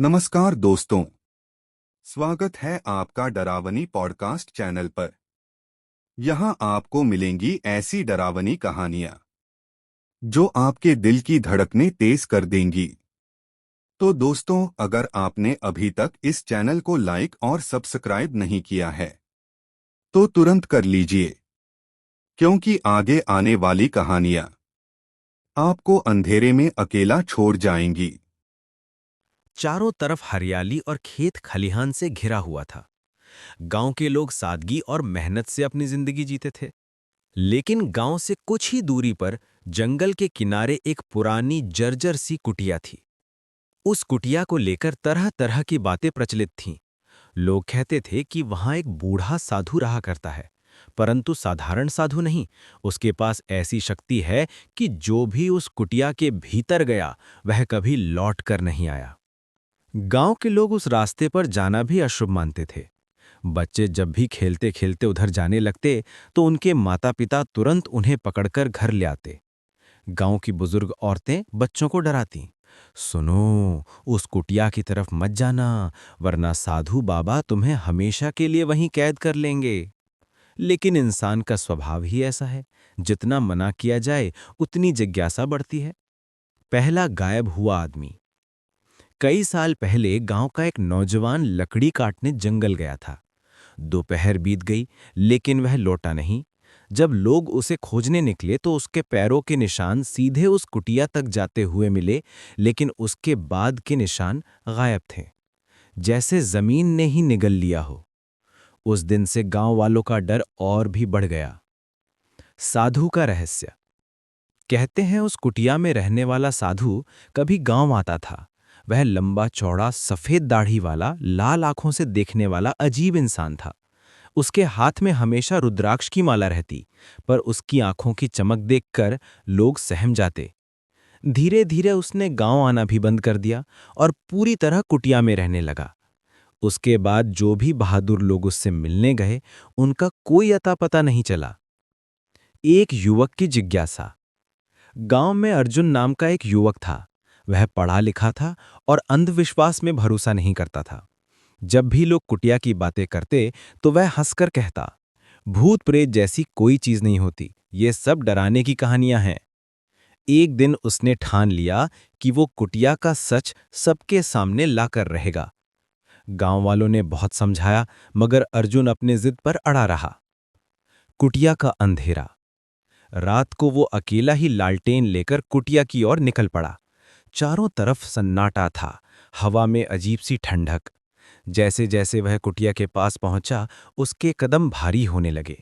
नमस्कार दोस्तों, स्वागत है आपका डरावनी पॉडकास्ट चैनल पर। यहाँ आपको मिलेंगी ऐसी डरावनी कहानियाँ जो आपके दिल की धड़कनें तेज कर देंगी। तो दोस्तों, अगर आपने अभी तक इस चैनल को लाइक और सब्सक्राइब नहीं किया है तो तुरंत कर लीजिए, क्योंकि आगे आने वाली कहानियाँ आपको अंधेरे में अकेला छोड़ जाएंगी। चारों तरफ हरियाली और खेत खलिहान से घिरा हुआ था। गांव के लोग सादगी और मेहनत से अपनी जिंदगी जीते थे। लेकिन गांव से कुछ ही दूरी पर जंगल के किनारे एक पुरानी जर्जर सी कुटिया थी। उस कुटिया को लेकर तरह तरह की बातें प्रचलित थीं। लोग कहते थे कि वहां एक बूढ़ा साधु रहा करता है, परंतु साधारण साधु नहीं, उसके पास ऐसी शक्ति है कि जो भी उस कुटिया के भीतर गया वह कभी लौट कर नहीं आया। गांव के लोग उस रास्ते पर जाना भी अशुभ मानते थे। बच्चे जब भी खेलते खेलते उधर जाने लगते तो उनके माता पिता तुरंत उन्हें पकड़कर घर ले आते। गांव की बुजुर्ग औरतें बच्चों को डराती, सुनो, उस कुटिया की तरफ मत जाना, वरना साधु बाबा तुम्हें हमेशा के लिए वहीं कैद कर लेंगे। लेकिन इंसान का स्वभाव ही ऐसा है, जितना मना किया जाए उतनी जिज्ञासा बढ़ती है। पहला गायब हुआ आदमी। कई साल पहले गांव का एक नौजवान लकड़ी काटने जंगल गया था। दोपहर बीत गई, लेकिन वह लौटा नहीं। जब लोग उसे खोजने निकले तो उसके पैरों के निशान सीधे उस कुटिया तक जाते हुए मिले, लेकिन उसके बाद के निशान गायब थे, जैसे जमीन ने ही निगल लिया हो। उस दिन से गांव वालों का डर और भी बढ़ गया। साधु का रहस्य। कहते हैं उस कुटिया में रहने वाला साधु कभी गांव आता था। वह लंबा चौड़ा सफेद दाढ़ी वाला, लाल आंखों से देखने वाला अजीब इंसान था। उसके हाथ में हमेशा रुद्राक्ष की माला रहती, पर उसकी आंखों की चमक देखकर लोग सहम जाते। धीरे धीरे उसने गांव आना भी बंद कर दिया और पूरी तरह कुटिया में रहने लगा। उसके बाद जो भी बहादुर लोग उससे मिलने गए, उनका कोई अता पता नहीं चला। एक युवक की जिज्ञासा। गांव में अर्जुन नाम का एक युवक था। वह पढ़ा लिखा था और अंधविश्वास में भरोसा नहीं करता था। जब भी लोग कुटिया की बातें करते तो वह हंसकर कहता, भूत प्रेत जैसी कोई चीज नहीं होती, ये सब डराने की कहानियां हैं। एक दिन उसने ठान लिया कि वो कुटिया का सच सबके सामने लाकर रहेगा। गांव वालों ने बहुत समझाया, मगर अर्जुन अपने जिद पर अड़ा रहा। कुटिया का अंधेरा। रात को वो अकेला ही लालटेन लेकर कुटिया की ओर निकल पड़ा। चारों तरफ सन्नाटा था, हवा में अजीब सी ठंडक। जैसे जैसे वह कुटिया के पास पहुंचा, उसके कदम भारी होने लगे।